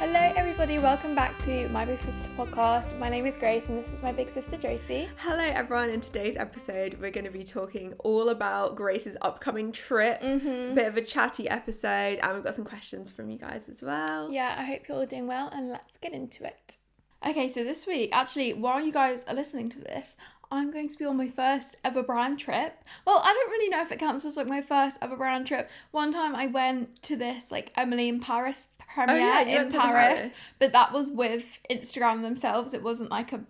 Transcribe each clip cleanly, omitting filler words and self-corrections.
Hello everybody, welcome back to My Big Sister Podcast. My name is Grace and this is my big sister Josie. Hello everyone, in today's episode we're going to be talking all about Grace's upcoming trip, bit of a chatty episode, and we've got some questions from you guys as well. Yeah, I hope you're all doing well and let's get into it. Okay, so this week, actually, while you guys are listening to this, I'm going to be on my first ever brand trip. Well, I don't really know if it counts as like my first ever brand trip. One time I went to this like Emily in Paris premiere in Paris, but that was with Instagram themselves. It wasn't like a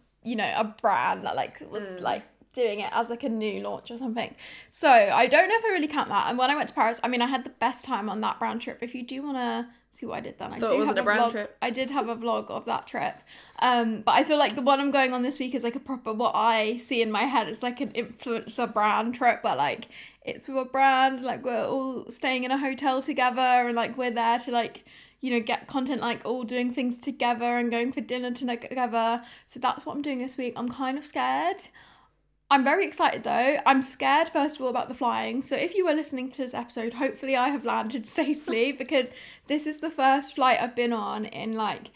brand that like was like doing it as like a new launch or something. So I don't know if I really count that. And when I went to Paris, I mean, I had the best time on that brand trip. If you do want to see what I did then, I did have a vlog of that trip. But I feel like the one I'm going on this week is like a proper, what I see in my head, it's like an influencer brand trip where like it's with a brand, like we're all staying in a hotel together and like we're there to like, you know, get content, like all doing things together and going for dinner together. So that's what I'm doing this week. I'm kind of scared. I'm very excited though. I'm scared first of all about the flying. So if you were listening to this episode, hopefully I have landed safely because this is the first flight I've been on in like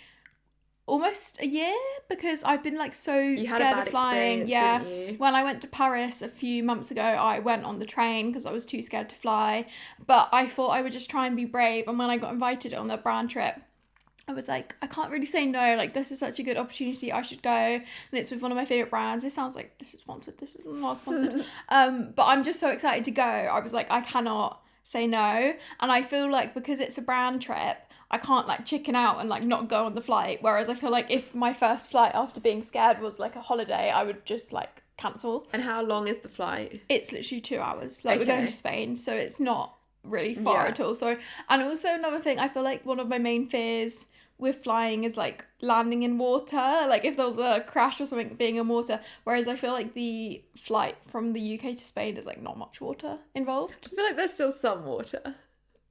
almost a year because I've been like so scared of flying. Yeah. When I went to Paris a few months ago, I went on the train because I was too scared to fly. But I thought I would just try and be brave. And when I got invited on the brand trip, I was like, I can't really say no, like this is such a good opportunity, I should go, and it's with one of my favourite brands. This sounds like this is sponsored, this is not sponsored, but I'm just so excited to go. I was like, I cannot say no, and I feel like because it's a brand trip, I can't like chicken out and like not go on the flight, whereas I feel like if my first flight after being scared was like a holiday, I would just like cancel. And how long is the flight? It's literally 2 hours, like we're going to Spain, so it's not really far at all. So, and also another thing, I feel like one of my main fears with flying is like landing in water, like if there was a crash or something, being in water, whereas I feel like the flight from the UK to Spain is like not much water involved. I feel like there's still some water,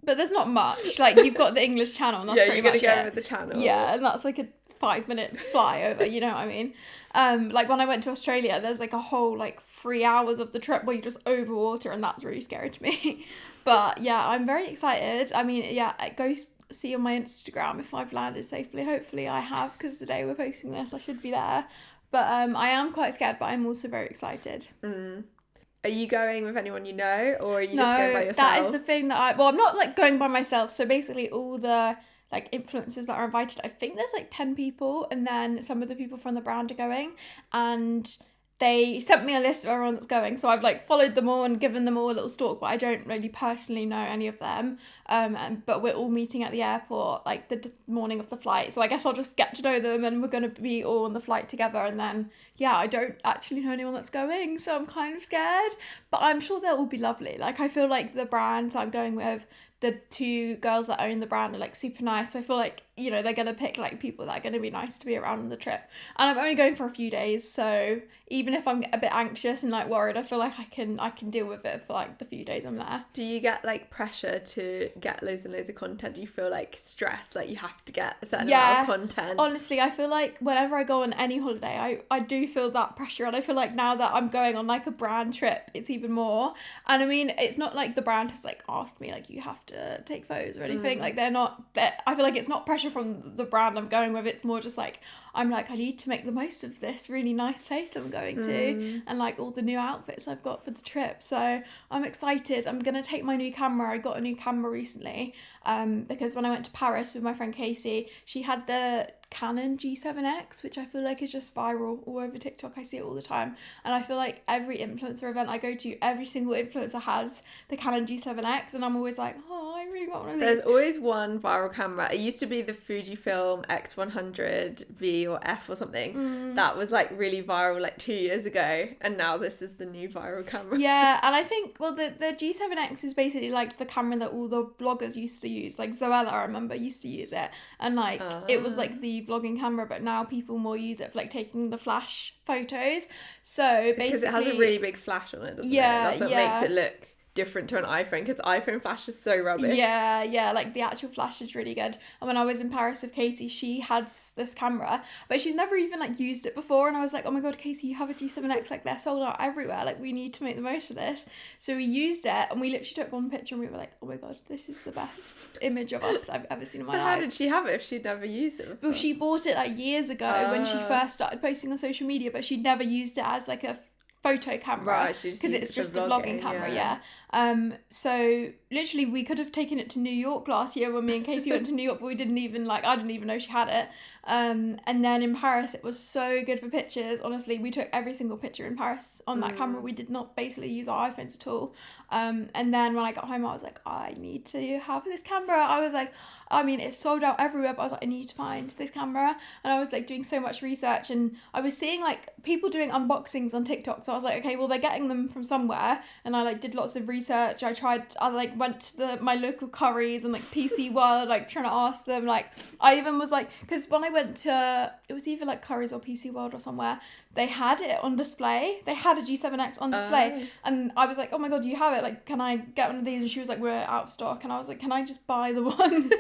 but there's not much. Like you've got the English Channel and that's pretty much it. Yeah, you're gonna go over the channel. Yeah, and that's like a 5-minute fly over, you know what I mean? Like when I went to Australia, there's like a whole like 3 hours of the trip where you're just over water, and that's really scary to me. But yeah, I'm very excited. I mean, yeah, go see on my Instagram if I've landed safely. Hopefully I have, because the day we're posting this I should be there. But I am quite scared, but I'm also very excited. Are you going with anyone you know, or are you just going by yourself? That is the thing that I'm not like going by myself. So basically all the like influencers that are invited, I think there's like 10 people, and then some of the people from the brand are going, and they sent me a list of everyone that's going, so I've like followed them all and given them all a little stalk, but I don't really personally know any of them. But we're all meeting at the airport like the morning of the flight, so I guess I'll just get to know them, and we're gonna be all on the flight together. And then yeah, I don't actually know anyone that's going, so I'm kind of scared, but I'm sure they'll all be lovely. Like I feel like the brand I'm going with, the 2 girls that own the brand, are like super nice. So I feel like, you know, they're gonna pick like people that are gonna be nice to be around on the trip. And I'm only going for a few days, so even if I'm a bit anxious and like worried, I feel like I can deal with it for like the few days I'm there. Do you get like pressure to get loads and loads of content? Do you feel like stressed, like you have to get a certain amount of content? Honestly, I feel like whenever I go on any holiday, I do feel that pressure, and I feel like now that I'm going on like a brand trip, it's even more. And I mean, it's not like the brand has like asked me like you have to take photos or anything. Like I feel like it's not pressure from the brand I'm going with. It's more just like I'm like, I need to make the most of this really nice place I'm going to, and like all the new outfits I've got for the trip. So I'm excited. I'm gonna take my new camera. I got a new camera recently because when I went to Paris with my friend Casey, she had the Canon G7X, which I feel like is just viral all over TikTok. I see it all the time, and I feel like every influencer event I go to, every single influencer has the Canon G7X, and I'm always like, oh, I really want one of these. There's always one viral camera. It used to be the Fujifilm X100V or F or something. That was like really viral like 2 years ago, and now this is the new viral camera. Yeah, and I think, well, the G7X is basically like the camera that all the bloggers used to use. Like Zoella, I remember, used to use it, and like it was like the vlogging camera, but now people more use it for like taking the flash photos. So basically, because it has a really big flash on it, doesn't it? That's what makes it look different to an iPhone, because iPhone flash is so rubbish. Yeah, like the actual flash is really good. And when I was in Paris with Casey, she has this camera, but she's never even like used it before, and I was like, oh my god, Casey, you have a G7X, like they're sold out everywhere, like we need to make the most of this. So we used it, and we literally took one picture and we were like, oh my god, this is the best image of us I've ever seen in my life. How did she have it if she'd never used it before? Well, she bought it like years ago when she first started posting on social media, but she'd never used it as like a photo camera, right? Because it's just a vlogging camera, yeah. So literally we could have taken it to New York last year when me and Casey went to New York, but we didn't even I didn't even know she had it. And then in Paris it was so good for pictures. Honestly, we took every single picture in Paris on that camera. We did not basically use our iPhones at all. And then when I got home I was like, I need to have this camera. I was like, I mean, it's sold out everywhere, but I was like, I need to find this camera. And I was like doing so much research, and I was seeing like people doing unboxings on TikTok, so I was like, okay, well they're getting them from somewhere. And I like did lots of research. I like went to my local Currys and like PC World, like trying to ask them. Like I even was like, because when I went to, it was either like Currys or PC World or somewhere, they had it on display. They had a G7X on display. And I was like, oh my god, do you have it? Like, can I get one of these? And she was like, we're out of stock. And I was like, can I just buy the one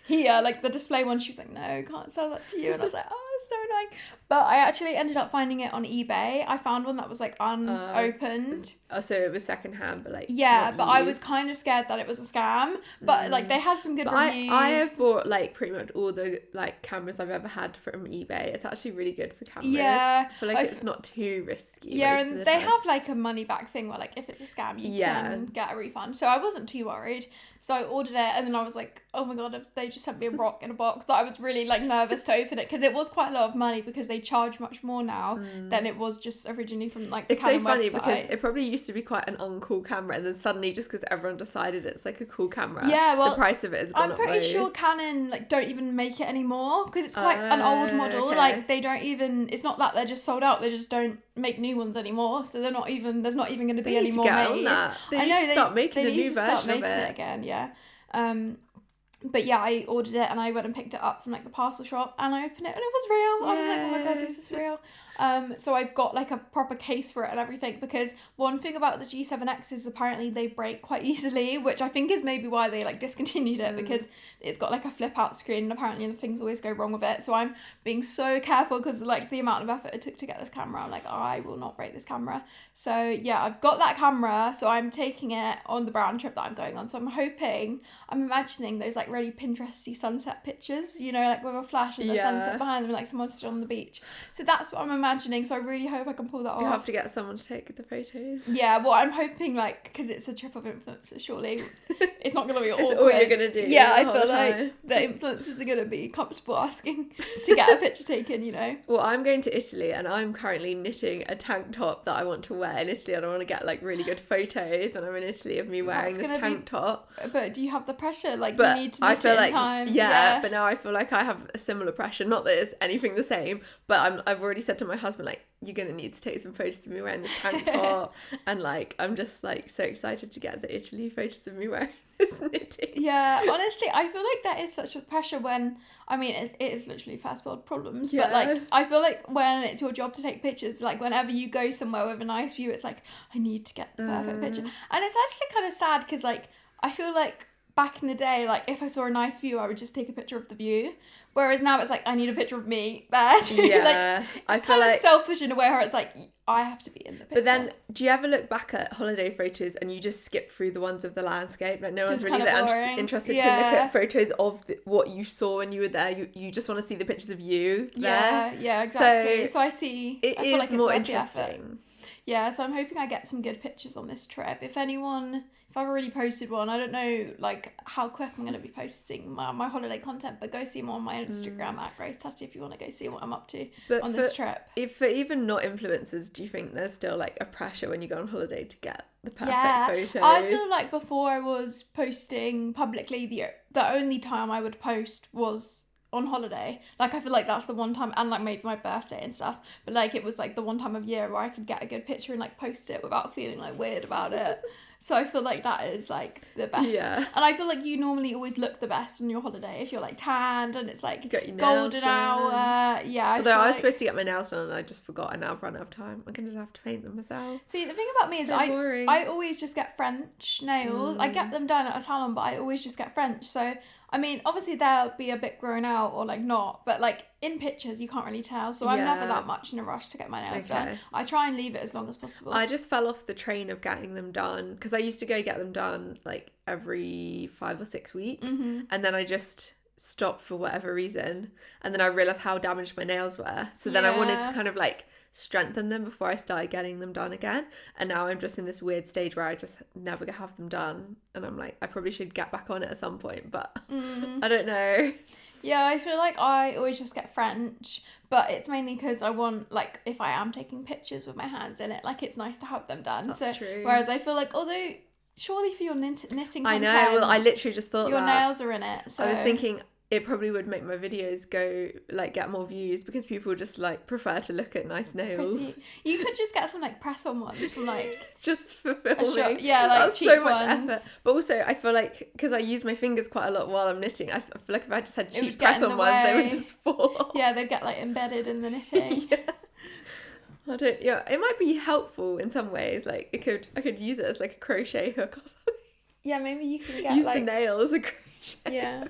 here, like the display one? She was like, no, can't sell that to you. And I was like, oh, it's so annoying. But I actually ended up finding it on eBay. I found one that was like unopened. So it was secondhand, but like, yeah, but I was kind of scared that it was a scam. But like they had some good reviews. I have bought like pretty much all the like cameras I've ever had from eBay. It's actually really good for cameras. Yeah, I feel like it's not too risky. Yeah, and they have like a money back thing where like if it's a scam you can get a refund. So I wasn't too worried. So I ordered it, and then I was like, oh my god, if they just sent me a rock in a box. So I was really like nervous to open it, because it was quite a lot of money, because they charge much more now than it was just originally from like the Canon so funny website. Because it probably used to be quite an uncool camera, and then suddenly just because everyone decided it's like a cool camera, the price of it has gone up. I'm pretty sure Canon like don't even make it anymore, because it's quite an old model. Okay. Like they don't even, it's not that they're just sold out, they just don't make new ones anymore, so they're not even, there's not even going to be any more made. They need to start making a new version of it again. But yeah, I ordered it and I went and picked it up from like the parcel shop, and I opened it and it was real. I was like, oh my god, this is real. So I've got like a proper case for it and everything, because one thing about the G7X is apparently they break quite easily, which I think is maybe why they like discontinued it, because it's got like a flip out screen and apparently things always go wrong with it. So I'm being so careful, because like the amount of effort it took to get this camera, I'm like, oh, I will not break this camera. So yeah, I've got that camera, so I'm taking it on the brand trip that I'm going on. So I'm imagining those like really Pinteresty sunset pictures, you know, like with a flash and the sunset behind them, like someone stood on the beach. So that's what I'm imagining, so I really hope I can pull that off. You have to get someone to take the photos. Yeah, well, I'm hoping, like, because it's a trip of influencers, surely it's not going to be awkward. It's all you're going to do. Yeah, I feel like the influencers are going to be comfortable asking to get a picture taken, you know. Well, I'm going to Italy, and I'm currently knitting a tank top that I want to wear in Italy, and I want to get like really good photos when I'm in Italy of me wearing this tank top. But do you have the pressure? Like, you need to knit it in time. Yeah, but now I feel like I have a similar pressure. Not that it's anything the same, but I've already said to my husband, like, you're gonna need to take some photos of me wearing this tank top, and like I'm just like so excited to get the Italy photos of me wearing this knitting. Yeah, honestly, I feel like that is such a pressure when, I mean, it is literally first world problems, but like I feel like when it's your job to take pictures, like whenever you go somewhere with a nice view, it's like I need to get the perfect picture. And it's actually kind of sad, because like I feel like back in the day, like if I saw a nice view, I would just take a picture of the view. Whereas now it's like I need a picture of me there. Yeah, like, I feel like selfish in a way where it's like I have to be in the picture. But then, do you ever look back at holiday photos and you just skip through the ones of the landscape? Like no one's really that interested to look at photos of what you saw when you were there. You just want to see the pictures of you there. Yeah, exactly. So I see. It I feel is like more interesting. Yeah, so I'm hoping I get some good pictures on this trip. If I've already posted one, I don't know like how quick I'm going to be posting my holiday content, but go see more on my Instagram at Grace Tutty if you want to go see what I'm up to on this trip. If for even not influencers, do you think there's still like a pressure when you go on holiday to get the perfect photos? I feel like before I was posting publicly, the only time I would post was on holiday. Like I feel like that's the one time, and like maybe my birthday and stuff, but like it was like the one time of year where I could get a good picture and like post it without feeling like weird about it. So I feel like that is like the best. Yeah. And I feel like you normally always look the best on your holiday if you're like tanned and it's like You got your nails golden done. hour. Yeah. Although I was supposed to get my nails done and I just forgot, and now I've run out of time. I'm gonna just have to paint them myself. See, the thing about me is So boring. I always just get French nails. I get them done at a salon, but I always just get French. So, I mean, obviously they'll be a bit grown out or like not, but like in pictures you can't really tell. So I'm never that much in a rush to get my nails done. I try and leave it as long as possible. I just fell off the train of getting them done because I used to go get them done like every 5 or 6 weeks, and then I just stopped for whatever reason, and then I realised how damaged my nails were. So then I wanted to kind of like strengthen them before I started getting them done again, and now I'm just in this weird stage where I just never have them done, and I'm like, I probably should get back on it at some point, but I don't know. Yeah, I feel like I always just get French, but it's mainly because I want, like, if I am taking pictures with my hands in it, like, it's nice to have them done. That's true. Whereas I feel like, although surely for your knitting content, I know, well, I literally just thought your nails are in it. So I was thinking it probably would make my videos go, like, get more views because people just, like, prefer to look at nice nails. Pretty. You could just get some, like, press-on ones from, like... just for filming. Yeah, like, that's cheap so much ones. effort. But also, I feel like, because I use my fingers quite a lot while I'm knitting, I feel like if I just had cheap press-on ones, they would just fall off. Yeah, they'd get, like, embedded in the knitting. Yeah. It might be helpful in some ways. Like, I could use it as, like, a crochet hook or something. Yeah, maybe you can get, use like... the nail as a crochet. Yeah.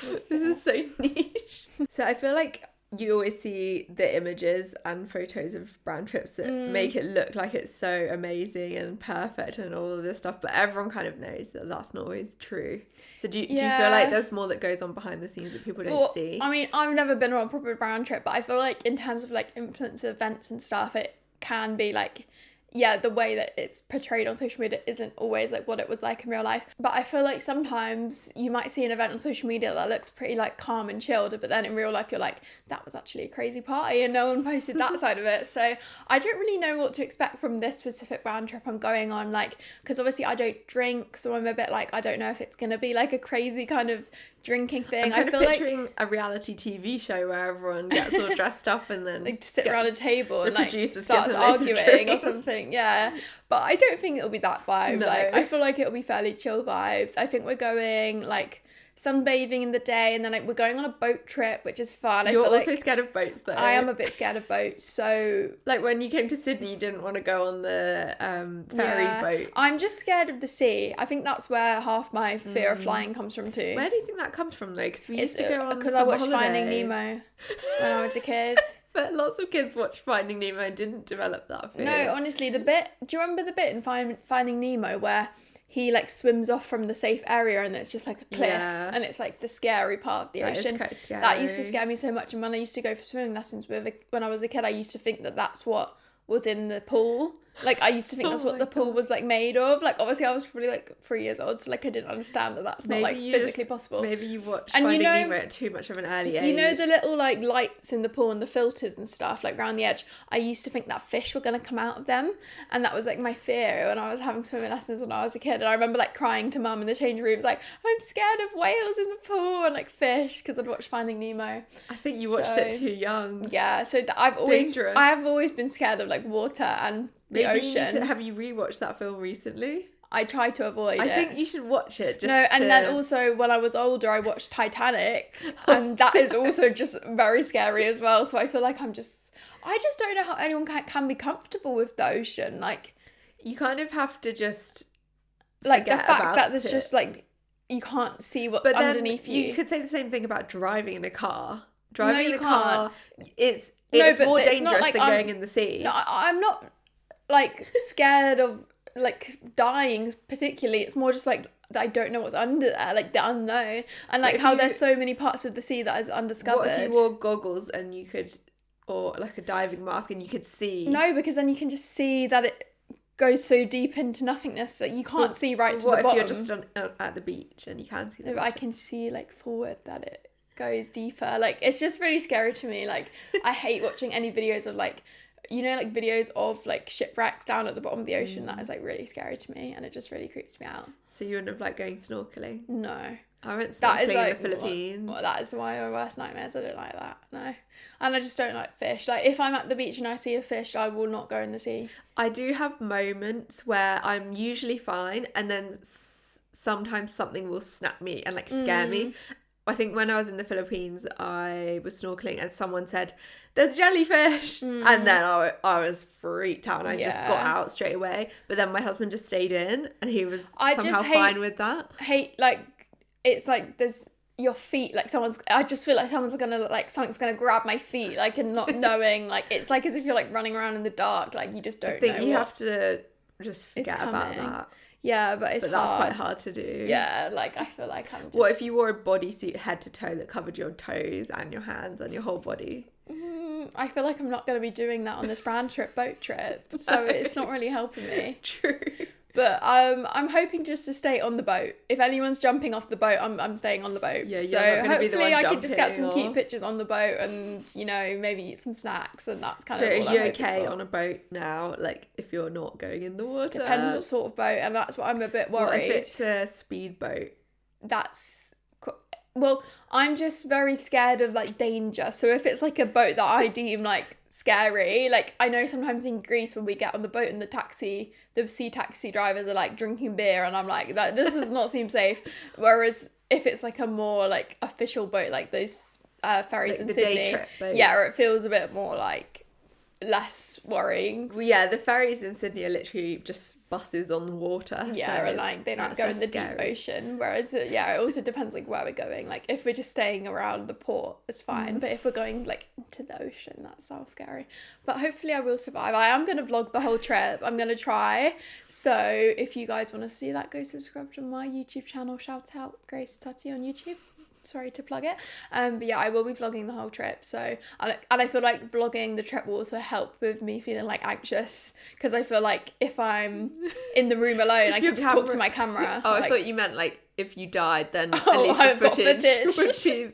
This is so niche. So I feel like you always see the images and photos of brand trips that make it look like it's so amazing and perfect and all of this stuff, but everyone kind of knows that that's not always true. So do you feel like there's more that goes on behind the scenes that people don't see? I mean, I've never been on a proper brand trip, but I feel like in terms of like influencer events and stuff, it can be like, yeah, the way that it's portrayed on social media isn't always like what it was like in real life. But I feel like sometimes you might see an event on social media that looks pretty like calm and chilled, but then in real life you're like, that was actually a crazy party and no one posted that side of it. So I don't really know what to expect from this specific brand trip I'm going on, like, because obviously I don't drink, so I'm a bit like, I don't know if it's gonna be like a crazy kind of drinking thing. I feel picturing like a reality TV show where everyone gets all dressed up and then like to sit around a table and like starts starts arguing or something. Yeah, but I don't think it'll be that vibe. No. Like I feel like it'll be fairly chill vibes. I think we're going like sunbathing in the day, and then like we're going on a boat trip, which is fun. You're I feel also like scared of boats though. I am a bit scared of boats, so like when you came to Sydney you didn't want to go on the ferry boat. I'm just scared of the sea. I think that's where half my fear of flying comes from too. Where do you think that comes from though? Because we used to go on because I watched holidays. Finding Nemo when I was a kid. But lots of kids watched Finding Nemo and didn't develop that fear. No, honestly, do you remember the bit in Finding Nemo where he like swims off from the safe area and it's just like a cliff and it's like the scary part of the ocean? Is quite scary. That used to scare me so much. And when I used to go for swimming lessons when I was a kid, I used to think that that's what was in the pool. Like I used to think that's what the pool was like made of. Like obviously I was probably like 3 years old, so like I didn't understand that that's not like physically possible. Maybe you watched Finding Nemo at too much of an early age. You know the little like lights in the pool and the filters and stuff like around the edge? I used to think that fish were going to come out of them, and that was like my fear when I was having swimming lessons when I was a kid. And I remember like crying to mum in the change rooms like, I'm scared of whales in the pool and like fish, because I'd watched Finding Nemo. I think you watched it too young. Yeah, so I have always been scared of like water and the ocean. Have you rewatched that film recently? I try to avoid it. I think you should watch it. Then also when I was older I watched Titanic, and that is also just very scary as well. So I feel like I just don't know how anyone can be comfortable with the ocean. Like you kind of have to just like the fact that there's just like you can't see what's underneath you. You could say the same thing about driving in a car. It's more dangerous than going in the sea. No, I'm not like scared of like dying particularly. It's more just like that I don't know what's under there, like the unknown, and like how there's so many parts of the sea that is undiscovered. What if you wore goggles and you could, or like a diving mask and you could see? No, because then you can just see that it goes so deep into nothingness that you can't see right to the bottom. What if you're just at the beach and you can see the but I can see like forward that it goes deeper. Like it's just really scary to me. Like I hate watching any videos of like, you know, like videos of like shipwrecks down at the bottom of the ocean. That is like really scary to me, and it just really creeps me out. So you wouldn't have liked going snorkeling? No, I went That is snorkeling like in the Philippines. well, that is one of my worst nightmares. I don't like that. No, and I just don't like fish. Like if I'm at the beach and I see a fish, I will not go in the sea. I do have moments where I'm usually fine, and then sometimes something will snap me and like scare me. I think when I was in the Philippines, I was snorkeling and someone said, "There's jellyfish," and then I was freaked out and I just got out straight away. But then my husband just stayed in and he was somehow fine with that. Like it's like there's your feet, like I just feel like something's gonna grab my feet, like, and not knowing, like it's like as if you're like running around in the dark, like you just don't know. I think you have to just forget about that. Yeah, but that's quite hard to do. Yeah, like I feel like I'm just... What if you wore a bodysuit head to toe that covered your toes and your hands and your whole body? I feel like I'm not going to be doing that on this boat trip, so it's not really helping me. True. But I'm hoping just to stay on the boat. If anyone's jumping off the boat, I'm staying on the boat. Yeah, so hopefully I can just get some cute pictures on the boat and, you know, maybe eat some snacks, and that's kind of all I'm hoping. So are you okay for. On a boat now, like if you're not going in the water? Depends what sort of boat, and that's what I'm a bit worried. What if it's a speedboat? Well, I'm just very scared of like danger. So if it's like a boat that I deem like scary, like I know sometimes in Greece when we get on the boat and the sea taxi drivers are like drinking beer, and I'm like, that this does not seem safe. Whereas if it's like a more like official boat, like those ferries like in Sydney, day trip boats. Yeah, it feels a bit more like less worrying. Well, yeah, the ferries in Sydney are literally just buses on the water. Yeah, so and like they don't go in the deep ocean. Whereas it also depends like where we're going. Like if we're just staying around the port, it's fine. But if we're going like into the ocean, that sounds scary. But hopefully I will survive. I am gonna vlog the whole trip. I'm gonna try. So if you guys want to see that, go subscribe to my YouTube channel. Shout out Grace Tutty on YouTube. Sorry to plug it, but yeah, I will be vlogging the whole trip. So and I feel like vlogging the trip will also help with me feeling like anxious, because I feel like if I'm in the room alone, I can just talk to my camera. Oh, I thought you meant like if you died, then at least the footage would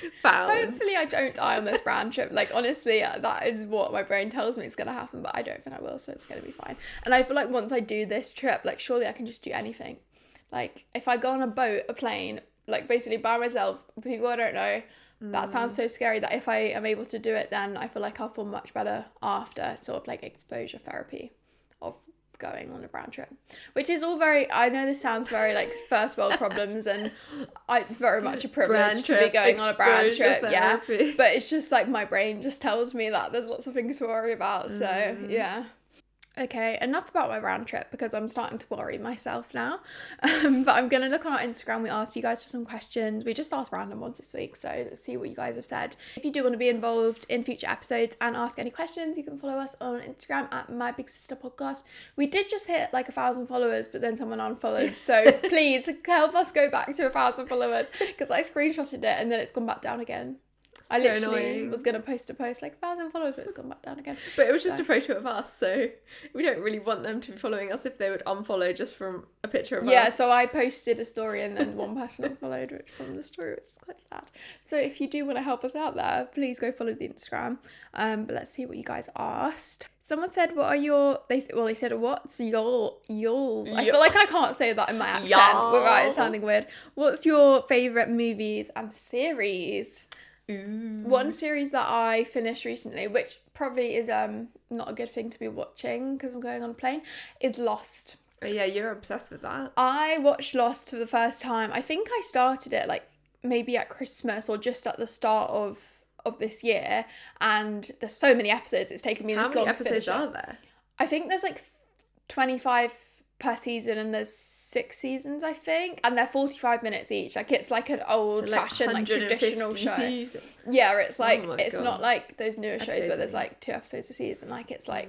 be found. Hopefully I don't die on this brand trip. Like honestly, that is what my brain tells me is going to happen, but I don't think I will, so it's going to be fine. And I feel like once I do this trip, like surely I can just do anything. Like if I go on a boat, a plane, like basically by myself, people I don't know, that sounds so scary that if I am able to do it, then I feel like I'll feel much better after sort of like exposure therapy of going on a brand trip, which is all very, I know this sounds very like first world problems, and it's very much a privilege to be going on a brand trip, therapy. Yeah, but it's just like my brain just tells me that there's lots of things to worry about, so yeah. Okay, enough about my round trip because I'm starting to worry myself now. But I'm going to look on our Instagram. We asked you guys for some questions. We just asked random ones this week, so let's see what you guys have said. If you do want to be involved in future episodes and ask any questions, you can follow us on Instagram at mybigsisterpodcast. We did just hit like 1,000 followers, but then someone unfollowed. So please help us go back to 1,000 followers, because I screenshotted it and then it's gone back down again. I literally was going to post a post like 1,000 followers, but it's gone back down again. But it was just a photo of us, so we don't really want them to be following us if they would unfollow just from a picture of us. Yeah, so I posted a story and then one person unfollowed, which from the story, which is quite sad. So if you do want to help us out there, please go follow the Instagram. But let's see what you guys asked. Someone said, what are your... They said, what's yours? I feel like I can't say that in my accent without it sounding weird. What's your favourite movies and series? Ooh. One series that I finished recently, which probably is not a good thing to be watching because I'm going on a plane, is Lost. Oh yeah, you're obsessed with that. I watched Lost for the first time. I think I started it like maybe at Christmas or just at the start of this year, and there's so many episodes, it's taken me this long to finish it. How many episodes are there? I think there's like 25 per season, and there's 6 seasons, I think, and they're 45 minutes each. Like it's like an old fashioned like traditional show. Seasons. Yeah, it's like it's not like those newer shows where there's like 2 episodes a season. Like it's like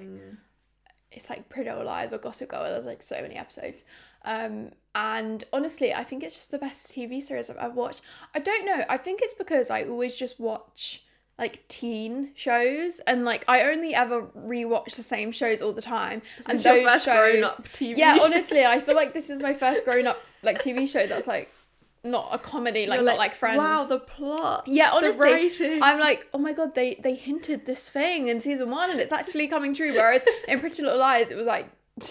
it's like Pretty Little Lies or Gossip Girl, where there's like so many episodes. And honestly, I think it's just the best TV series I've watched. I don't know, I think it's because I always just watch like teen shows, and like I only ever rewatch the same shows all the time. This is your first grown-up TV show. Honestly, I feel like this is my first grown-up like TV show that's like not a comedy, like not like Friends. Wow, the plot. Yeah, honestly, the writing. I'm like, oh my god, they hinted this thing in season 1 and it's actually coming true. Whereas in Pretty Little Lies, it was like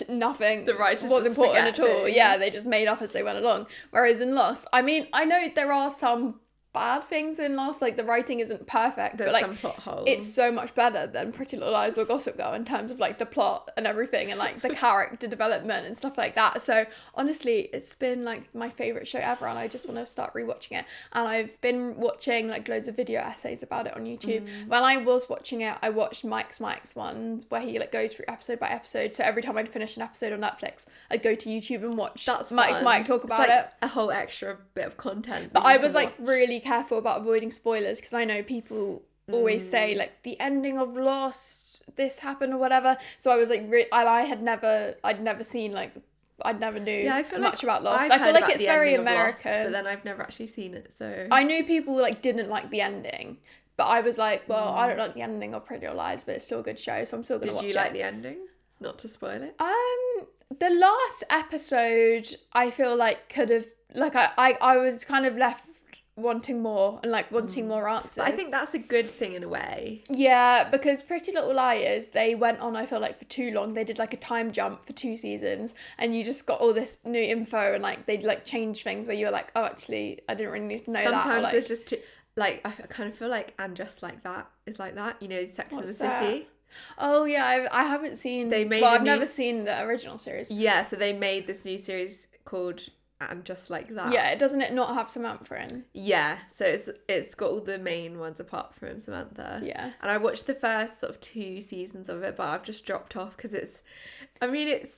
nothing The writers was just important at forget all. things. Yeah, they just made up as they went along. Whereas in Lost, I mean, I know there are some bad things in Lost, like the writing isn't perfect, There's but like some plot holes. it's so much better than Pretty Little Lies or Gossip Girl in terms of like the plot and everything and like the character development and stuff like that. So honestly, it's been like my favorite show ever, and I just want to start rewatching it. And I've been watching like loads of video essays about it on YouTube. When I was watching it, I watched Mike's one where he like goes through episode by episode. So every time I'd finish an episode on Netflix, I'd go to YouTube and watch That's Mike's fun. talk It's about like it. a whole extra bit of content. But that you I was can like watch. really careful about avoiding spoilers, because I know people always say like the ending of Lost, this happened or whatever. So I was like, I'd never seen like, I never knew Yeah, I feel much like about Lost. I've I feel heard like about it's the very ending of Lost, American. but then I've never actually seen it, so I knew people like didn't like the ending, but I was like, well, I don't like the ending of Pretty Little Lies, but it's still a good show, so I'm still gonna watch it. Did you like the ending? Not to spoil it. The last episode, I feel like could have, like, I was kind of left wanting more and like wanting more answers. But I think that's a good thing in a way. Yeah, because Pretty Little Liars, they went on, I feel like, for too long. They did like a time jump for 2 seasons, and you just got all this new info, and like they'd like change things where you were like, oh, actually, I didn't really need to know that. Sometimes Or, like, there's just too, like, I kind of feel like And Just Like That is like that, you know, Sex and the What's that? City. Oh yeah, I haven't seen. They made well, a I've new never seen the original series. Yeah, so they made this new series called And Just Like That. Yeah, doesn't it not have Samantha in? Yeah, so it's got all the main ones apart from Samantha. Yeah. And I watched the first sort of 2 seasons of it, but I've just dropped off because it's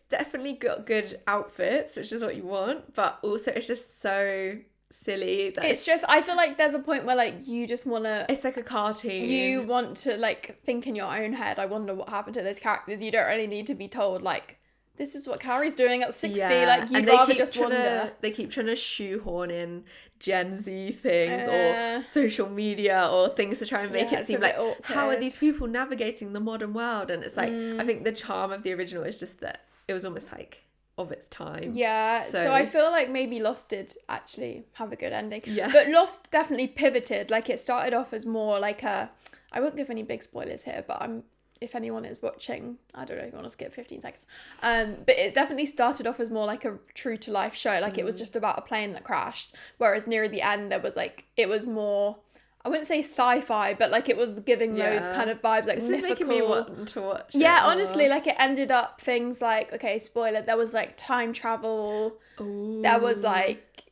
definitely got good outfits, which is what you want, but also it's just so silly. It's just, I feel like there's a point where like you just want to, it's like a cartoon. you want to like think in your own head, I wonder what happened to those characters. You don't really need to be told like, this is what Carrie's doing at 60. Yeah. Like, you'd And they rather keep just trying wonder. They keep trying to shoehorn in Gen Z things or social media or things to try and make Yeah, it it's seem a like, bit awkward. how are these people navigating the modern world? And it's like, I think the charm of the original is just that it was almost like of its time. Yeah, so I feel like maybe Lost did actually have a good ending. Yeah. But Lost definitely pivoted. Like, it started off as more like a, I won't give any big spoilers here, but if anyone is watching, I don't know if you want to skip 15 seconds. But it definitely started off as more like a true to life show. Like, it was just about a plane that crashed. Whereas near the end, there was like, it was more, I wouldn't say sci-fi, but like it was giving those kind of vibes, like this mythical. is making me want to watch Yeah, it more. honestly, like it ended up things like, okay, spoiler, there was like time travel. Ooh. There was like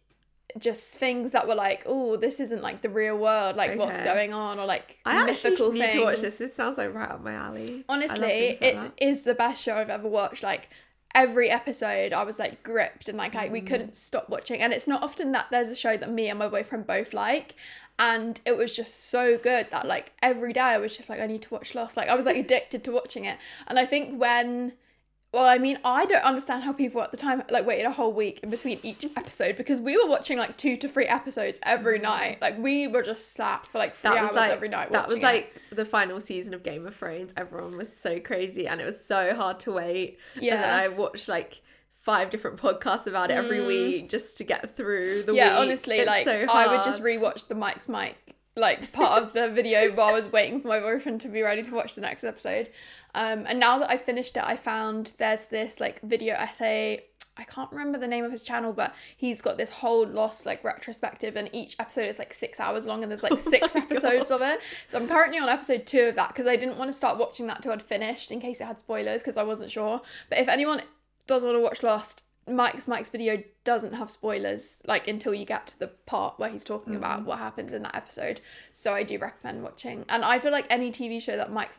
just things that were like, oh, this isn't like the real world, like what's Okay. going on, or like I mythical actually need things. to watch this. This sounds like right up my alley. I love Honestly, things like it that. is the best show I've ever watched. Like every episode, I was like gripped, and like we couldn't stop watching. And it's not often that there's a show that me and my boyfriend both like. And it was just so good that like every day I was just like, I need to watch Lost. Like I was like addicted to watching it. And I think I don't understand how people at the time like waited a whole week in between each episode, because we were watching like 2 to 3 episodes every night. Like we were just sat for like 3 hours every night watching That was it. like the final season of Game of Thrones. Everyone was so crazy and it was so hard to wait. Yeah. And then I watched like 5 different podcasts about it every week just to get through the week. Yeah, honestly, It's like so I would hard. just rewatch the Mike's like part of the video while I was waiting for my boyfriend to be ready to watch the next episode. And now that I finished it, I found there's this like video essay. I can't remember the name of his channel, but he's got this whole Lost like retrospective, and each episode is like 6 hours long, and there's like 6 episodes of it. So I'm currently on episode 2 of that, because I didn't want to start watching that till I'd finished in case it had spoilers, because I wasn't sure. But if anyone does want to watch Lost, Mike's video doesn't have spoilers like until you get to the part where he's talking about what happens in that episode. So I do recommend watching. And I feel like any TV show that Mike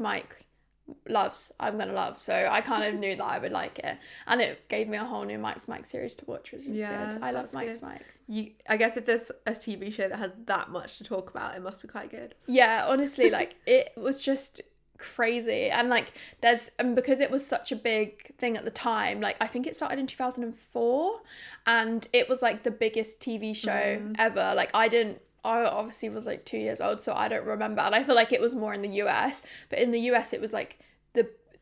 loves, I'm gonna love. So I kind of knew that I would like it, and it gave me a whole new Mike's series to watch, which is good. I love Mike's. I guess if there's a TV show that has that much to talk about, it must be quite good. Yeah, honestly, like it was just crazy. And like because it was such a big thing at the time, like I think it started in 2004, and it was like the biggest TV show ever. Like I obviously was like 2 years old, so I don't remember, and I feel like it was more in the US, but in the US it was like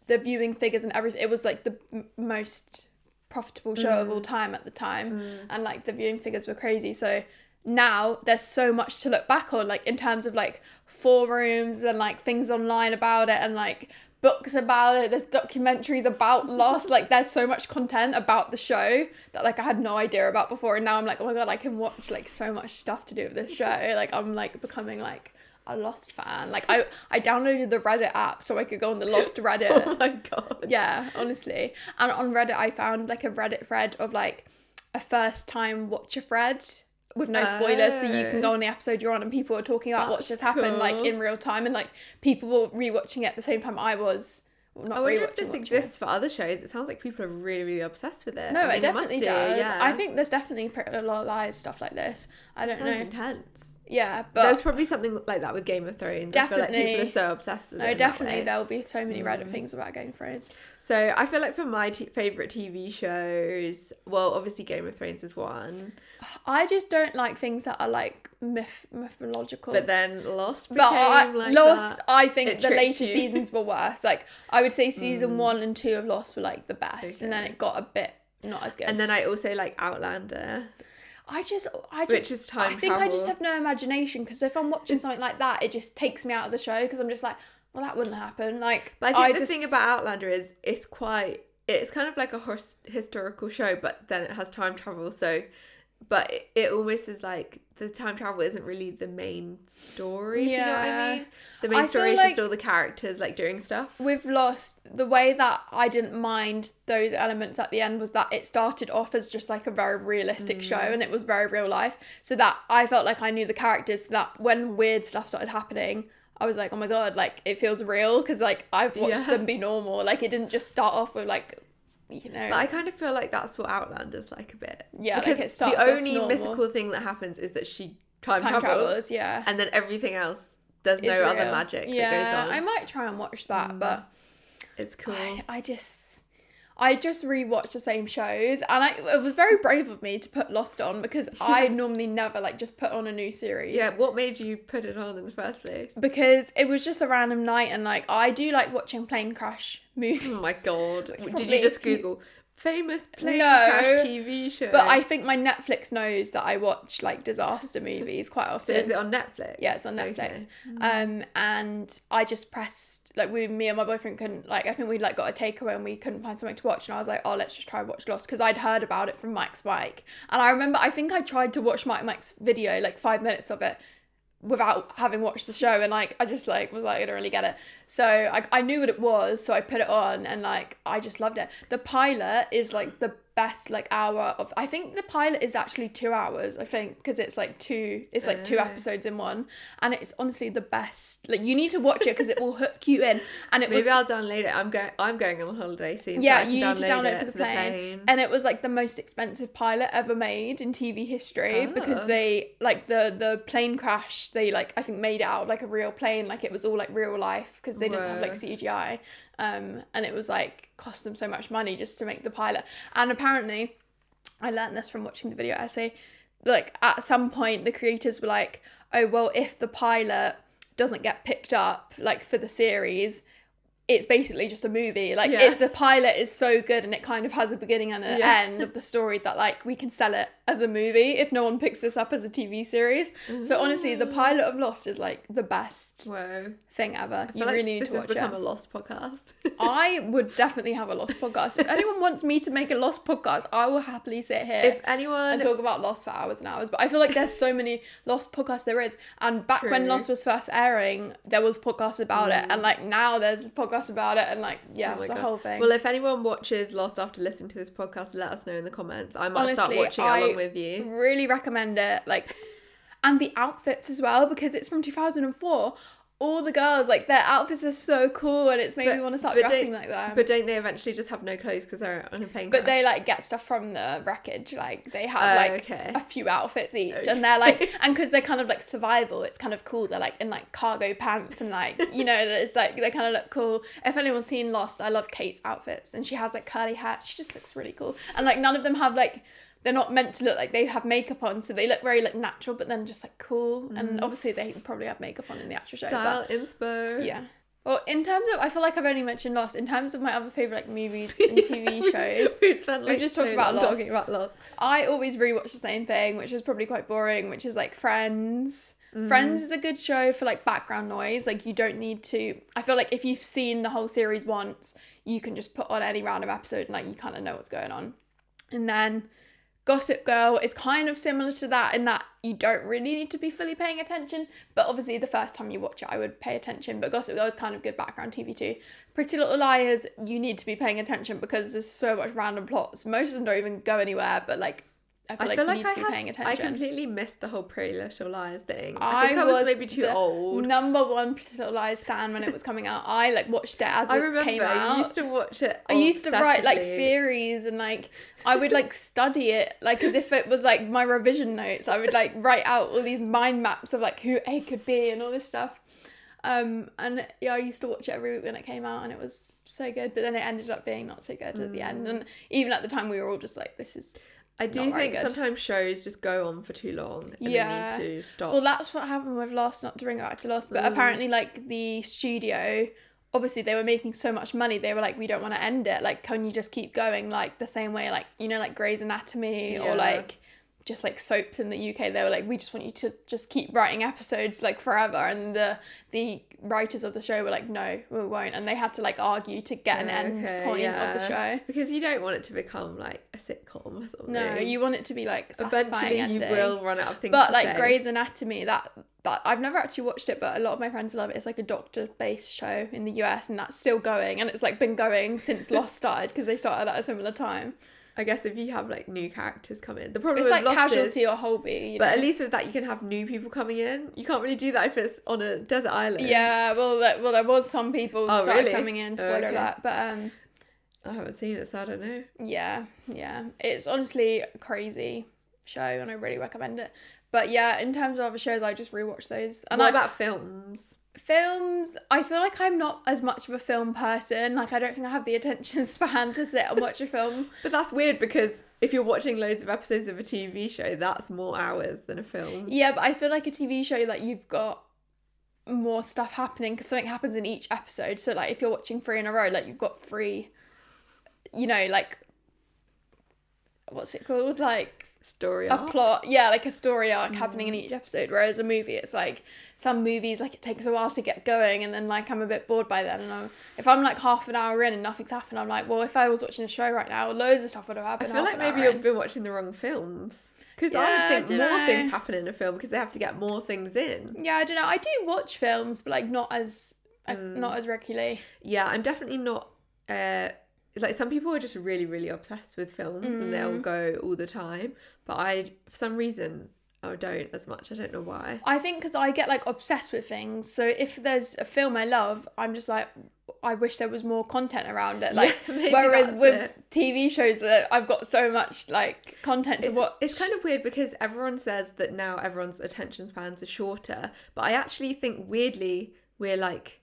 the viewing figures and everything, it was like the most profitable show of all time at the time, and like the viewing figures were crazy. So now there's so much to look back on, like in terms of like forums and like things online about it, and like books about it, there's documentaries about Lost, like there's so much content about the show that like I had no idea about before, and now I'm like, oh my god, I can watch like so much stuff to do with this show. Like I'm like becoming like a Lost fan. Like I downloaded the Reddit app so I could go on the Lost Reddit. Oh my god. Yeah, honestly. And on Reddit I found like a Reddit thread of like a first time watcher thread with no spoilers, so you can go on the episode you're on and people are talking about what's just happened like in real time, and like people were rewatching it at the same time I was. Well, I wonder if this exists for other shows. It sounds like people are really, really obsessed with it. No, it definitely does. Yeah. I think there's definitely Pretty Little Lies stuff like this. I don't know. Sounds intense. Yeah, but there's probably something like that with Game of Thrones. Definitely. I feel like people are so obsessed with it. No, definitely there'll be so many Reddit things about Game of Thrones. So I feel like for my favourite TV shows, well, obviously Game of Thrones is one. I just don't like things that are like mythological. But then Lost became Lost, that. I think the later you. seasons were worse. Like I would say season 1 and 2 of Lost were like the best, and then it got a bit not as good. And then I also like Outlander. I just Which is time I think travel. I just have no imagination, because if I'm watching something like that, it just takes me out of the show, because I'm just like, well, that wouldn't happen. Like, but I think the thing about Outlander is it's kind of like a historical show, but then it has time travel. So, but it almost is like the time travel isn't really the main story. If you know what I mean? The main story is just all the characters like doing stuff. With Lost, the way that I didn't mind those elements at the end was that it started off as just like a very realistic show, and it was very real life. So that I felt like I knew the characters, so that when weird stuff started happening, I was like, oh my god, like it feels real, because like I've watched them be normal. Like it didn't just start off with like, you know. But I kind of feel like that's what Outlander's like a bit. Yeah, because like it starts the only off normal. mythical thing that happens is that she time travels. travels. Yeah. And then everything else, there's no other magic that goes on. I might try and watch that, but it's cool. I just rewatch the same shows, and it was very brave of me to put Lost on, because I normally never like just put on a new series. Yeah, what made you put it on in the first place? Because it was just a random night, and like I do like watching plane crash movies. Oh my god. Did you just Google famous plane No, crash TV show? But I think my Netflix knows that I watch like disaster movies quite often. So is it on Netflix? Yeah, it's on Netflix. Okay. And I just pressed, like me and my boyfriend couldn't, like I think we'd like got a takeaway and we couldn't find something to watch, and I was like, oh, let's just try and watch Lost, because I'd heard about it from Mike's Mike. And I remember, I think I tried to watch Mike's video, like 5 minutes of it, without having watched the show, and like I just like was like, I don't really get it. So I knew what it was, so I put it on, and like I just loved it. The pilot is like the best like hour of, I think the pilot is actually 2 hours, I think, because it's like two episodes in one, and it's honestly the best. Like you need to watch it because it will hook you in. And it maybe I'll download it. I'm going on holiday soon. Yeah, so you need to download it for the plane. And it was like the most expensive pilot ever made in TV history, because they like the plane crash, they like I think made it out like a real plane, like it was all like real life, because they didn't have like CGI. And it was like cost them so much money just to make the pilot. And apparently, I learned this from watching the video essay, like at some point the creators were like, oh well, if the pilot doesn't get picked up like for the series, it's basically just a movie. Like if the pilot is so good and it kind of has a beginning and an end of the story, that like we can sell it as a movie if no one picks this up as a TV series. So honestly, the pilot of Lost is like the best thing ever. You really need to watch it. This has become a Lost podcast. I would definitely have a Lost podcast. If anyone wants me to make a Lost podcast, I will happily sit here and talk about Lost for hours and hours. But I feel like there's so many Lost podcasts there is. And back when Lost was first airing, there was podcasts about it. And like now there's a podcast about it. And like, it's a whole thing. Well, if anyone watches Lost after listening to this podcast, let us know in the comments. I might start watching it along with you. Really recommend it. Like, and the outfits as well, because it's from 2004. All the girls, like their outfits are so cool, and it's made me want to start dressing like them. But don't they eventually just have no clothes because they're on a plane crash? But they like get stuff from the wreckage. Like they have a few outfits each, and they're like, and because they're kind of like survival, it's kind of cool. They're like in like cargo pants, and like, you know, it's like they kind of look cool. If anyone's seen Lost, I love Kate's outfits, and she has like curly hair. She just looks really cool, and like none of them have like, they're not meant to look like they have makeup on, so they look very like natural, but then just like cool. And obviously they probably have makeup on in the actual show. Style inspo. Yeah. Well, in terms of, I feel like I've only mentioned Lost. In terms of my other favourite like movies and TV shows, we just talked about Lost. Talking about Lost. I always rewatch the same thing, which is probably quite boring, which is like Friends. Friends is a good show for like background noise. Like you don't need to, I feel like if you've seen the whole series once, you can just put on any random episode and like you kind of know what's going on. And then Gossip Girl is kind of similar to that in that you don't really need to be fully paying attention, but obviously the first time you watch it I would pay attention, but Gossip Girl is kind of good background TV too. Pretty Little Liars, you need to be paying attention because there's so much random plots. Most of them don't even go anywhere, but like I feel like you need to be paying attention. I completely missed the whole Pretty Little Liars thing. I think I was maybe too old. Number one Pretty Little Liars stan when it was coming out. I like watched it as it came out. I used to watch it. I used to write like theories and like I would like study it like as if it was like my revision notes. I would like write out all these mind maps of like who A could be and all this stuff. And yeah, I used to watch it every week when it came out and it was so good, but then it ended up being not so good at the end. And even at the time we were all just like, this is I do think sometimes shows just go on for too long and they need to stop. Well, that's what happened with Lost, not to bring it back to Lost, but apparently like the studio, obviously they were making so much money, they were like, we don't want to end it, like can you just keep going like the same way, like you know, like Grace Anatomy or like just like soaps in the UK, they were like, we just want you to just keep writing episodes like forever, and the writers of the show were like, no, we won't, and they had to like argue to get an end point of the show, because you don't want it to become like a sitcom or something. No, you want it to be like satisfying eventually ending. You will run out of things but to like say. Grey's Anatomy, that I've never actually watched it, but a lot of my friends love it. It's like a doctor based show in the US and that's still going, and it's like been going since Lost started because they started at a similar time. I guess if you have like new characters come in, the problem it's with like Lost Casualty is, or Holby, you but know? at least with that you can have new people coming in. You can't really do that if it's on a desert island. Yeah, well there was some people started coming in, spoiler alert, but I haven't seen it, so I don't know. Yeah, it's honestly a crazy show and I really recommend it. But yeah, in terms of other shows, I just rewatch those. And what about films? Films, I feel like I'm not as much of a film person. Like, I don't think I have the attention span to sit and watch a film. But that's weird because if you're watching loads of episodes of a TV show, that's more hours than a film. Yeah, but I feel like a TV show, like, you've got more stuff happening because something happens in each episode. So, like, if you're watching 3 in a row, like, you've got 3, you know, like, what's it called? Like, story arc. A plot, yeah, like a story arc happening in each episode, whereas a movie, it's like some movies, like it takes a while to get going and then like I'm a bit bored by then, and if I'm like half an hour in and nothing's happened, I'm like, well, if I was watching a show right now, loads of stuff would have happened. I feel like maybe you've been watching the wrong films, because I think more things happen in a film because they have to get more things in. Yeah, I don't know, I do watch films, but like not as regularly. Yeah, I'm definitely not like some people are just really, really obsessed with films and they'll go all the time. But I, for some reason, I don't as much. I don't know why. I think because I get like obsessed with things. So if there's a film I love, I'm just like, I wish there was more content around it. Like, whereas with TV shows that I've got so much like content to watch. It's kind of weird because everyone says that now everyone's attention spans are shorter. But I actually think weirdly we're like,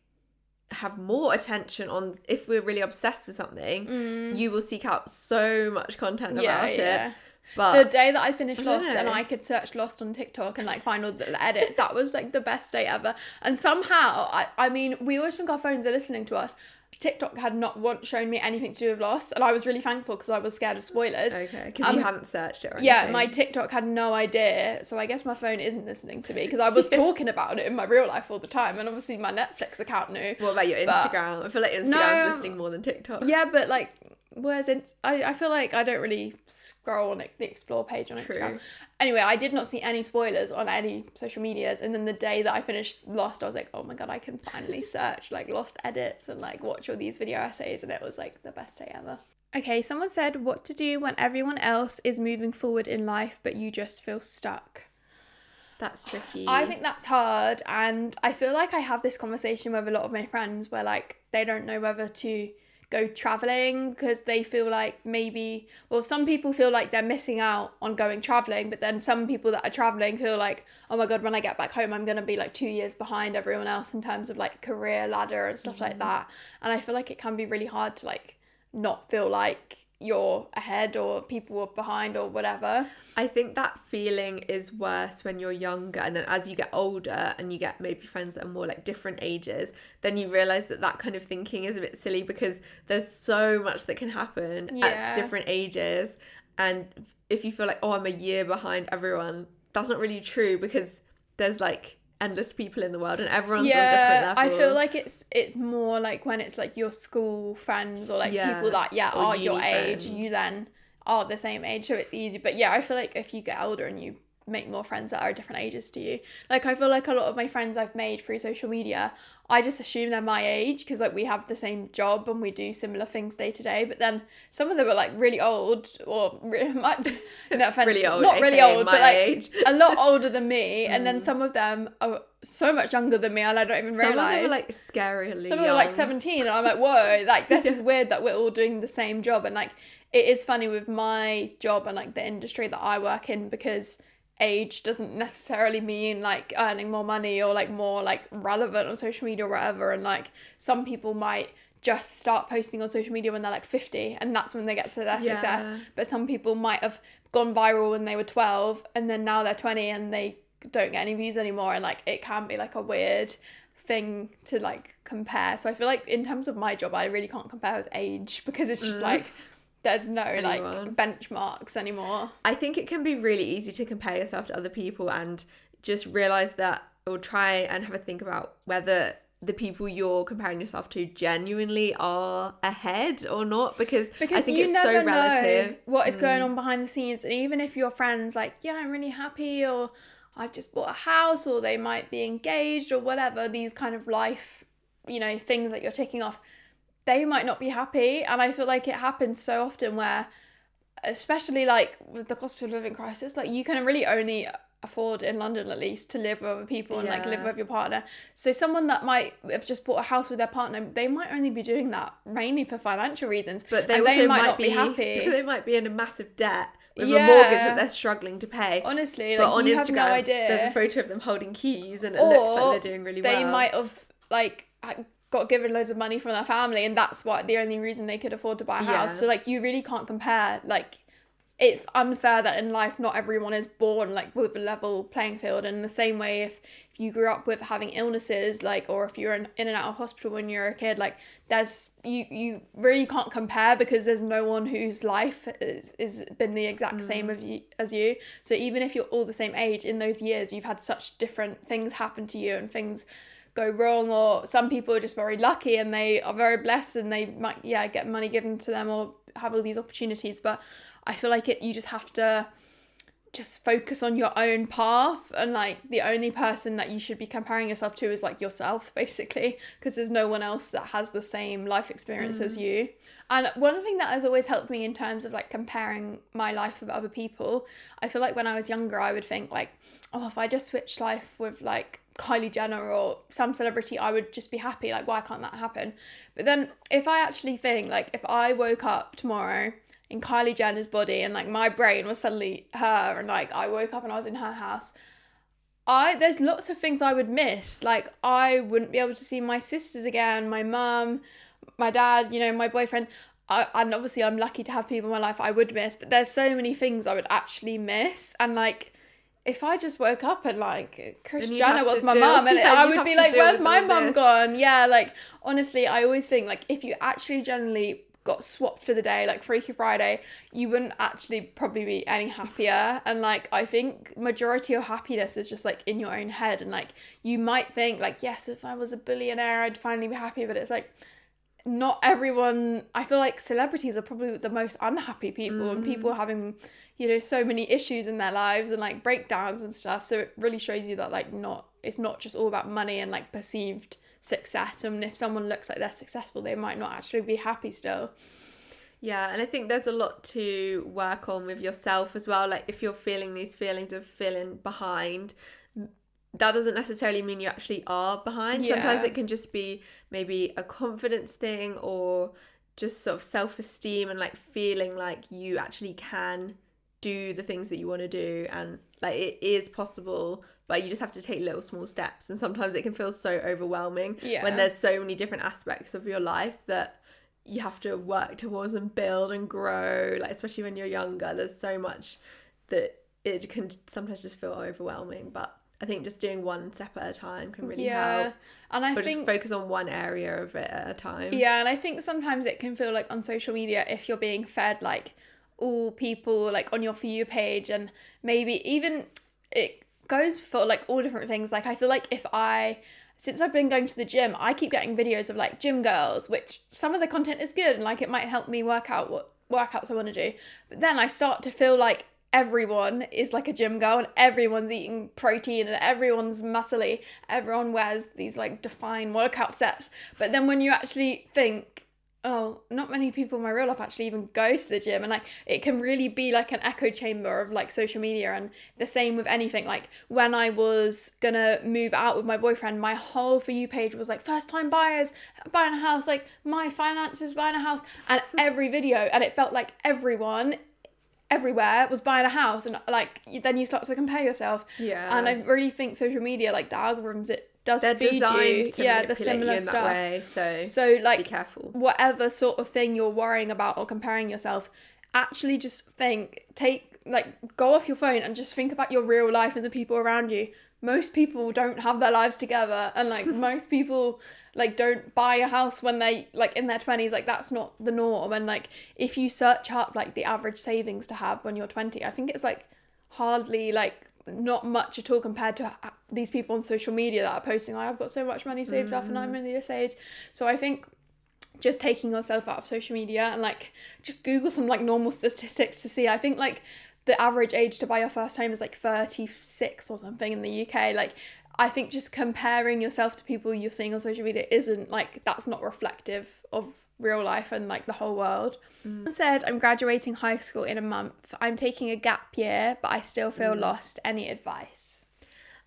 have more attention on, if we're really obsessed with something, you will seek out so much content about it. But the day that I finished Lost and I could search Lost on TikTok and like find all the edits, that was like the best day ever. And somehow, I mean, we always think our phones are listening to us. TikTok had not once shown me anything to do with Lost, and I was really thankful because I was scared of spoilers. Okay, because you hadn't searched it or anything. Yeah, my TikTok had no idea, so I guess my phone isn't listening to me because I was talking about it in my real life all the time, and obviously my Netflix account knew. What about your Instagram? I feel like Instagram's listening more than TikTok. Yeah, but like, whereas I feel like I don't really scroll on the explore page on Instagram. True. Anyway, I did not see any spoilers on any social medias, and then the day that I finished Lost, I was like, oh my god, I can finally search like Lost edits and like watch all these video essays, and it was like the best day ever. Okay, someone said, what to do when everyone else is moving forward in life but you just feel stuck? That's tricky. I think that's hard, and I feel like I have this conversation with a lot of my friends where like they don't know whether to go traveling because they feel like maybe, well, some people feel like they're missing out on going traveling, but then some people that are traveling feel like, oh my god, when I get back home I'm gonna be like 2 years behind everyone else in terms of like career ladder and stuff like that. And I feel like it can be really hard to like not feel like you're ahead or people are behind or whatever. I think that feeling is worse when you're younger, and then as you get older and you get maybe friends that are more like different ages, then you realise that kind of thinking is a bit silly, because there's so much that can happen at different ages. And if you feel like, oh, I'm a year behind everyone, that's not really true, because there's like endless people in the world and everyone's on different levels. I feel like it's more like when it's like your school friends or like people that are your age, you then are the same age, so it's easy. But I feel like if you get older and you make more friends that are different ages to you, like I feel like a lot of my friends I've made through social media, I just assume they're my age because like we have the same job and we do similar things day to day. But then some of them are like really old, or no offense, really old, not really old, but like age. a lot older than me. And then some of them are so much younger than me, and I don't even realize. Some of them are like scarily Some of them are like 17, and I'm like, whoa, like this is weird that we're all doing the same job. And like it is funny with my job and like the industry that I work in, because age doesn't necessarily mean like earning more money or like more like relevant on social media or whatever. And like some people might just start posting on social media when they're like 50 and that's when they get to their success, but some people might have gone viral when they were 12 and then now they're 20 and they don't get any views anymore. And like it can be like a weird thing to like compare. So I feel like in terms of my job I really can't compare with age, because it's just like there's no like benchmarks anymore. I think it can be really easy to compare yourself to other people and just realise that, or try and have a think about whether the people you're comparing yourself to genuinely are ahead or not, because I think you it's never so relative. Know what is going on behind the scenes. And even if your friends like, yeah, I'm really happy, or I just bought a house, or they might be engaged or whatever, these kind of life, things that you're ticking off, they might not be happy. And I feel like it happens so often where, especially like with the cost of living crisis, like you can really only afford, in London at least, to live with other people and like live with your partner. So someone that might have just bought a house with their partner, they might only be doing that mainly for financial reasons, but they might not be happy. They might be in a massive debt with a mortgage that they're struggling to pay. Honestly, but like on you Instagram, have no idea. There's a photo of them holding keys and it looks like they're doing really well. They might have like got given loads of money from their family and that's what the only reason they could afford to buy a house. So like you really can't compare. Like it's unfair that in life not everyone is born like with a level playing field. And in the same way, if you grew up with having illnesses, like, or if you're in and out of hospital when you're a kid, like there's you really can't compare, because there's no one whose life is been the exact same as you. So even if you're all the same age, in those years you've had such different things happen to you and things go wrong, or some people are just very lucky and they are very blessed and they might get money given to them or have all these opportunities. But I feel like you just have to just focus on your own path, and like the only person that you should be comparing yourself to is like yourself, basically, because there's no one else that has the same life experience as you. And one thing that has always helped me in terms of like comparing my life with other people, I feel like when I was younger I would think like, oh, if I just switched life with like Kylie Jenner or some celebrity, I would just be happy. Like, why can't that happen? But then if I actually think like, if I woke up tomorrow in Kylie Jenner's body and like my brain was suddenly her, and like I woke up and I was in her house, there's lots of things I would miss. Like I wouldn't be able to see my sisters again, my mum, my dad, my boyfriend. And obviously I'm lucky to have people in my life I would miss, but there's so many things I would actually miss. And like if I just woke up and like Kris Jenner was my mum, and I would be like, where's my mum gone? Yeah, like honestly, I always think like if you actually generally got swapped for the day, like Freaky Friday, you wouldn't actually probably be any happier. And like I think majority of happiness is just like in your own head, and like you might think like, yes, if I was a billionaire I'd finally be happy, but it's like not everyone. I feel like celebrities are probably the most unhappy people, and people having so many issues in their lives and like breakdowns and stuff. So it really shows you that like it's not just all about money and like perceived success. And if someone looks like they're successful, they might not actually be happy still. Yeah, and I think there's a lot to work on with yourself as well. Like if you're feeling these feelings of feeling behind, that doesn't necessarily mean you actually are behind. Sometimes it can just be maybe a confidence thing, or just sort of self-esteem and like feeling like you actually can do the things that you want to do, and like it is possible, but you just have to take little small steps. And sometimes it can feel so overwhelming when there's so many different aspects of your life that you have to work towards and build and grow, like especially when you're younger. There's so much that it can sometimes just feel overwhelming, but I think just doing one step at a time can really help. And I think think just focus on one area of it at a time. Yeah, and I think sometimes it can feel like on social media, if you're being fed like all people like on your For You page, and maybe even it goes for like all different things. Like I feel like since I've been going to the gym, I keep getting videos of like gym girls, which some of the content is good and like it might help me work out what workouts I want to do. But then I start to feel like everyone is like a gym girl and everyone's eating protein and everyone's muscly. Everyone wears these like defined workout sets. But then when you actually think, oh, not many people in my real life actually even go to the gym, and like it can really be like an echo chamber of like social media. And the same with anything. Like when I was gonna move out with my boyfriend, my whole For You page was like first time buyers buying a house, like my finances buying a house, and every video, and it felt like everyone everywhere was buying a house, and like then you start to compare yourself. And I really think social media, like the algorithms, it does feed you the similar stuff way, so like be careful. Whatever sort of thing you're worrying about or comparing yourself, actually just go off your phone and just think about your real life and the people around you. Most people don't have their lives together, and like most people like don't buy a house when they like in their 20s. Like that's not the norm. And like if you search up like the average savings to have when you're 20, I think it's like hardly like not much at all compared to these people on social media that are posting like I've got so much money saved up and I'm only this age. So I think just taking yourself out of social media and like just Google some like normal statistics to see. I think like the average age to buy your first home is like 36 or something in the UK. Like I think just comparing yourself to people you're seeing on social media isn't like, that's not reflective of real life and like the whole world. Said, I'm graduating high school in a month. I'm taking a gap year, but I still feel lost. Any advice?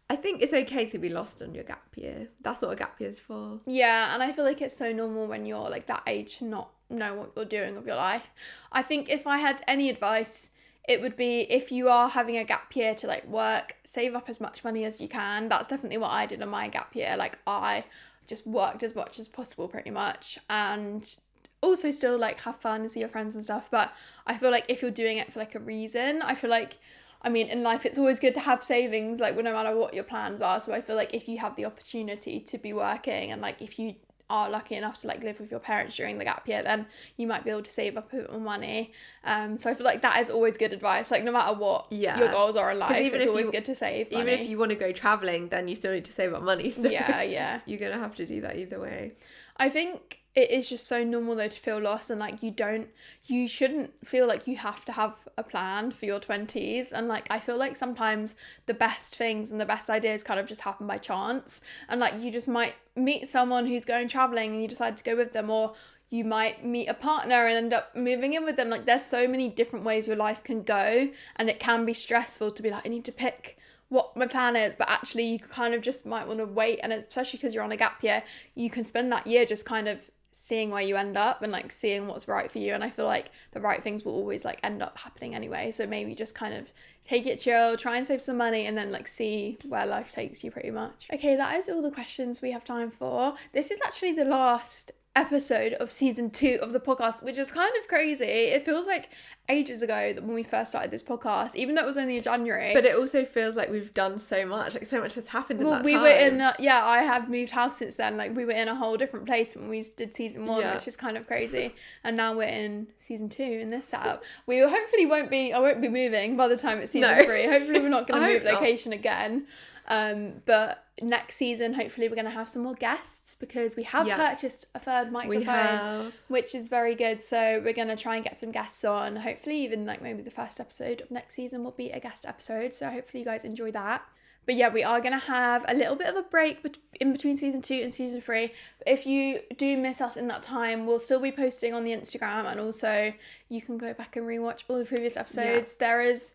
I think it's okay to be lost on your gap year. That's what a gap year is for. Yeah, and I feel like it's so normal when you're like that age to not know what you're doing with your life. I think if I had any advice, it would be if you are having a gap year to like work, save up as much money as you can. That's definitely what I did in my gap year. Like I just worked as much as possible pretty much, and also still like have fun and see your friends and stuff. But I feel like if you're doing it for like a reason, I feel like, I mean, in life it's always good to have savings, like no matter what your plans are. So I feel like if you have the opportunity to be working, and like if you are lucky enough to like live with your parents during the gap year, then you might be able to save up a bit more money. So I feel like that is always good advice, like no matter what your goals are in life, it's always good to save money. Even if you want to go traveling, then you still need to save up money, so yeah you're gonna have to do that either way. I think it is just so normal though to feel lost, and like you shouldn't feel like you have to have a plan for your 20s. And like I feel like sometimes the best things and the best ideas kind of just happen by chance, and like you just might meet someone who's going traveling and you decide to go with them, or you might meet a partner and end up moving in with them. Like there's so many different ways your life can go, and it can be stressful to be like, I need to pick what my plan is, but actually you kind of just might want to wait. And especially because you're on a gap year, you can spend that year just kind of seeing where you end up and like seeing what's right for you. And I feel like the right things will always like end up happening anyway, so maybe just kind of take it chill, try and save some money, and then like see where life takes you pretty much. Okay, that is all the questions we have time for. This is actually the last episode of season 2 of the podcast, which is kind of crazy. It feels like ages ago that when we first started this podcast, even though it was only in January. But it also feels like we've done so much, like so much has happened in that time. We were in I have moved house since then. Like we were in a whole different place when we did season 1, which is kind of crazy. And now we're in season 2 in this setup. We hopefully I won't be moving by the time it's season 3. Hopefully we're not going to move location again. But next season hopefully we're going to have some more guests, because we have purchased a third microphone, which is very good. So we're going to try and get some guests on. Hopefully even like maybe the first episode of next season will be a guest episode, so hopefully you guys enjoy that. But yeah, we are going to have a little bit of a break in between season 2 and season 3. But if you do miss us in that time, we'll still be posting on the Instagram, and also you can go back and rewatch all the previous episodes.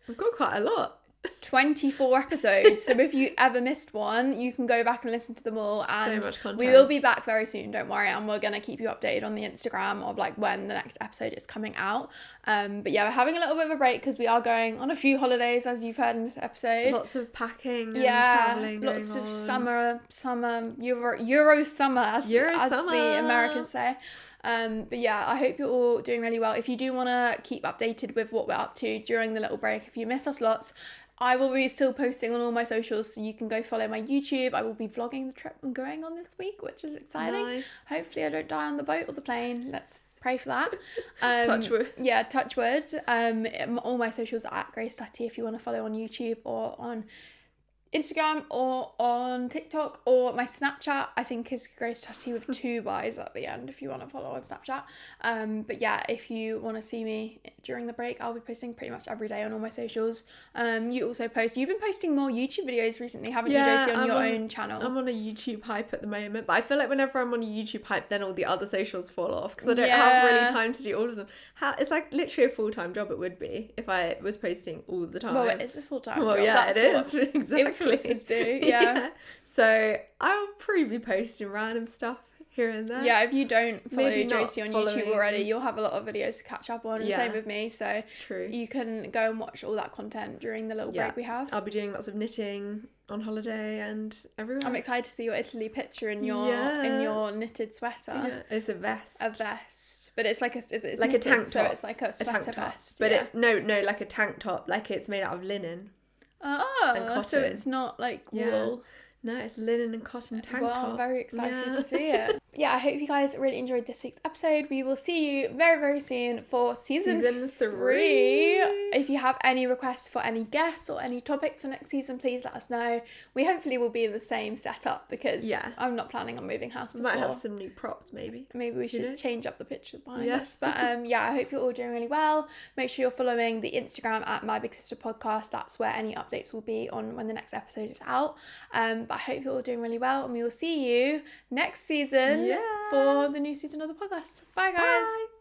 We've got quite a lot. 24 episodes, so if you ever missed one, you can go back and listen to them all. And so much content. We will be back very soon, don't worry, and we're going to keep you updated on the Instagram of like when the next episode is coming out. But yeah, we're having a little bit of a break because we are going on a few holidays, as you've heard in this episode. Lots of packing and travelling, lots of summer Euro summer, as the Americans say. But yeah, I hope you're all doing really well. If you do want to keep updated with what we're up to during the little break, if you miss us lots, I will be still posting on all my socials, so you can go follow my YouTube. I will be vlogging the trip I'm going on this week, which is exciting. Nice. Hopefully I don't die on the boat or the plane. Let's pray for that. Touch wood. Yeah, touch wood. All my socials are at Grace Tutty if you want to follow on YouTube or on Instagram or on TikTok, or my Snapchat I think is Grace Tutty with 2 Y's at the end if you want to follow on Snapchat. But yeah, if you want to see me during the break, I'll be posting pretty much every day on all my socials. You also post, you've been posting more YouTube videos recently, haven't you, Josie, on your own channel? I'm on a YouTube hype at the moment, but I feel like whenever I'm on a YouTube hype, then all the other socials fall off because I don't have really time to do all of them. It's like literally a full-time job it would be if I was posting all the time. Well, it is a full-time job. Well, yeah, it is. Exactly. Influencers do, yeah. So I'll probably be posting random stuff here and there. Yeah, if you don't follow Maybe not Josie on YouTube already, you'll have a lot of videos to catch up on. And same with me, so true. You can go and watch all that content during the little break we have. I'll be doing lots of knitting on holiday and everywhere. I'm excited to see your Italy picture in your knitted sweater. Yeah, it's a vest. A vest, but it's like it's like knitted, a tank top. so it's like a sweater vest. But no, like a tank top. Like it's made out of linen. Oh, so it's not like wool. No, it's linen and cotton tank top. I'm very excited to see it. Yeah, I hope you guys really enjoyed this week's episode. We will see you very, very soon for season 3. If you have any requests for any guests or any topics for next season, please let us know. We hopefully will be in the same setup because I'm not planning on moving house before. Might have some new props, maybe. Maybe we should change up the pictures behind us. But I hope you're all doing really well. Make sure you're following the Instagram at mybigsisterpodcast. That's where any updates will be on when the next episode is out. But I hope you're all doing really well, and we will see you next season for the new season of the podcast. Bye, guys. Bye.